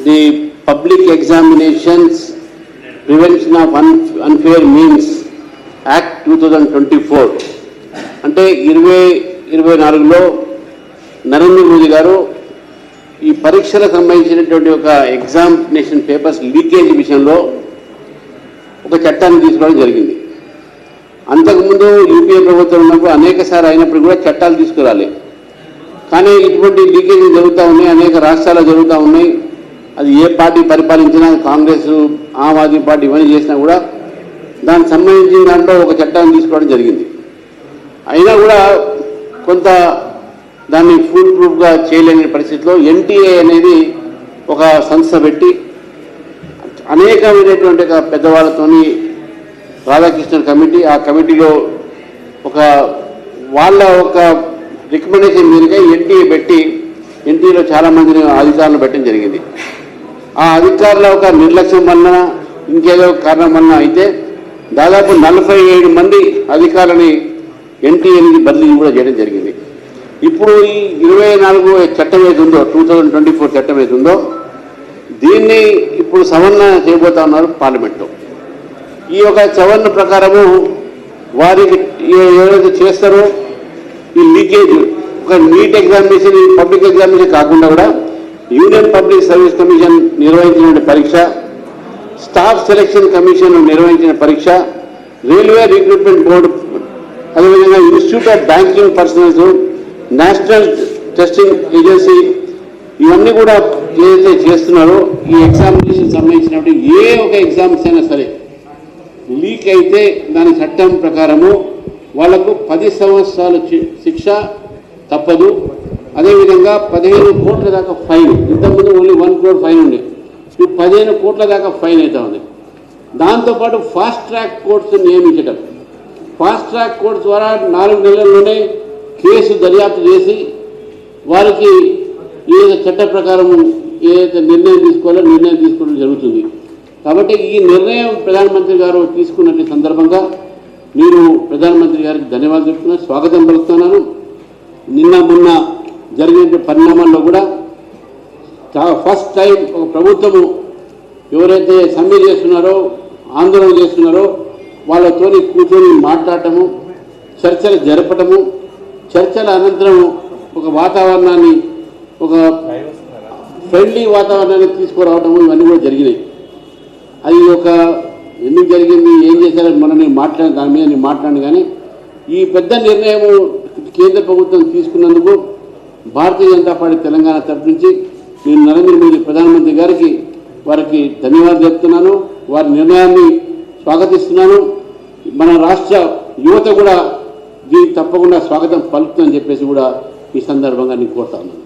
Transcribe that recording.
the Public Examinations Prevention of Unfair Means Act 2024 అంటే 2024లో నరేంద్ర మోదీ గారు ఈ పరీక్షలకు సంబంధించినటువంటి ఒక ఎగ్జామినేషన్ పేపర్స్ లీకేజ్ విషయంలో ఒక చట్టాన్ని తీసుకోవడం జరిగింది. అంతకుముందు యూపీఏ ప్రభుత్వం ఉన్నప్పుడు అనేకసార్లు అయినప్పుడు కూడా చట్టాలు తీసుకురాలి. కానీ ఇటువంటి లీకేజీ జరుగుతూ ఉన్నాయి, అనేక రాష్ట్రాల్లో జరుగుతూ ఉన్నాయి. అది ఏ పార్టీ పరిపాలించినా, కాంగ్రెస్, ఆమ్ ఆద్మీ పార్టీ ఇవన్నీ చేసినా కూడా దానికి సంబంధించిన దాంట్లో ఒక చట్టాన్ని తీసుకోవడం జరిగింది. అయినా కూడా కొంత దాన్ని ఫుల్ ప్రూఫ్గా చేయలేని పరిస్థితిలో ఎన్టీఏ అనేది ఒక సంస్థ పెట్టి అనేకమైనటువంటి పెద్దవాళ్ళతోని రాధాకృష్ణన్ కమిటీ, ఆ కమిటీలో వాళ్ళ రికమెండేషన్ మీదుగా ఎన్టీఏ పెట్టి ఎన్టీఏలో చాలామందిని అధికారులను పెట్టడం జరిగింది. ఆ అధికారుల ఒక నిర్లక్ష్యం వలన ఇంకేదో కారణం వలన అయితే దాదాపు 47 మంది అధికారులని ఎన్టీఏని బదిలీ కూడా చేయడం జరిగింది. ఇప్పుడు ఈ 24 చట్టం ఏదుందో 2024 చట్టం ఏదుందో దీన్ని ఇప్పుడు సవరణ చేయబోతా ఉన్నారు పార్లమెంట్లో. ఈ యొక్క సవరణ ప్రకారము వారికి ఎవరైతే చేస్తారో ఈ లీకేజ్ ఒక నీట్ ఎగ్జామినేషన్, పబ్లిక్ ఎగ్జామినేషన్ కాకుండా కూడా యూనియన్ పబ్లిక్ సర్వీస్ కమిషన్ నిర్వహించిన పరీక్ష, స్టాఫ్ సెలక్షన్ కమిషన్ నిర్వహించిన పరీక్ష, రైల్వే రిక్రూట్మెంట్ బోర్డు, అదేవిధంగా institute of banking personals, national testing agency, ఇవన్నీ కూడా ఏదైతే చేస్తున్నారో ఈ ఎగ్జామినేషన్ సంబంధించినటువంటి ఏ ఒక ఎగ్జామ్స్ అయినా సరే లీక్ అయితే దాని చట్టం ప్రకారము వాళ్లకు 10 సంవత్సరాల శిక్ష తప్పదు. అదేవిధంగా 15 కోట్ల దాకా ఫైన్. ఇంతకుముందు ఓన్లీ 1 crore ఫైన్ ఉండే, ఇప్పుడు 15 కోట్ల దాకా ఫైన్ అవుతా ఉంది. దాంతోపాటు ఫాస్ట్ ట్రాక్ కోర్ట్స్ నియమించడం, ఫాస్ట్ ట్రాక్ కోర్ట్స్ ద్వారా 4 నెలల్లోనే కేసు దర్యాప్తు చేసి వారికి ఏదైతే చట్ట ప్రకారం ఏదైతే నిర్ణయం తీసుకోవాలో నిర్ణయం తీసుకోవడం జరుగుతుంది. కాబట్టి ఈ నిర్ణయం ప్రధానమంత్రి గారు తీసుకున్న సందర్భంగా నేను ప్రధానమంత్రి గారికి ధన్యవాదాలు చెప్తున్నాను, స్వాగతం పలుకుతున్నాను. నిన్న మొన్న జరిగిన పరిణామాల్లో కూడా ఫస్ట్ టైం ఒక ప్రభుత్వము ఎవరైతే సమ్మె చేస్తున్నారో, ఆందోళన చేస్తున్నారో వాళ్ళతోని కూర్చొని మాట్లాడటము, చర్చలు జరపటము, చర్చల అనంతరం ఒక వాతావరణాన్ని, ఒక ఫ్రెండ్లీ వాతావరణాన్ని తీసుకురావటము, ఇవన్నీ కూడా జరిగినాయి. అది ఎందుకు జరిగింది, ఏం చేశారని నేను దాని మీద నేను మాట్లాడాను. కానీ ఈ పెద్ద నిర్ణయం కేంద్ర ప్రభుత్వం తీసుకున్నందుకు భారతీయ జనతా పార్టీ తెలంగాణ తరఫు నుంచి నేను నరేంద్ర మోదీ ప్రధానమంత్రి గారికి వారికి ధన్యవాదాలు చెప్తున్నాను. వారి నిర్ణయాన్ని స్వాగతిస్తున్నాను. మన రాష్ట్ర యువత కూడా దీనికి తప్పకుండా స్వాగతం పలుకుతుందని చెప్పేసి కూడా ఈ సందర్భంగా నేను కోరుతా ఉన్నాను.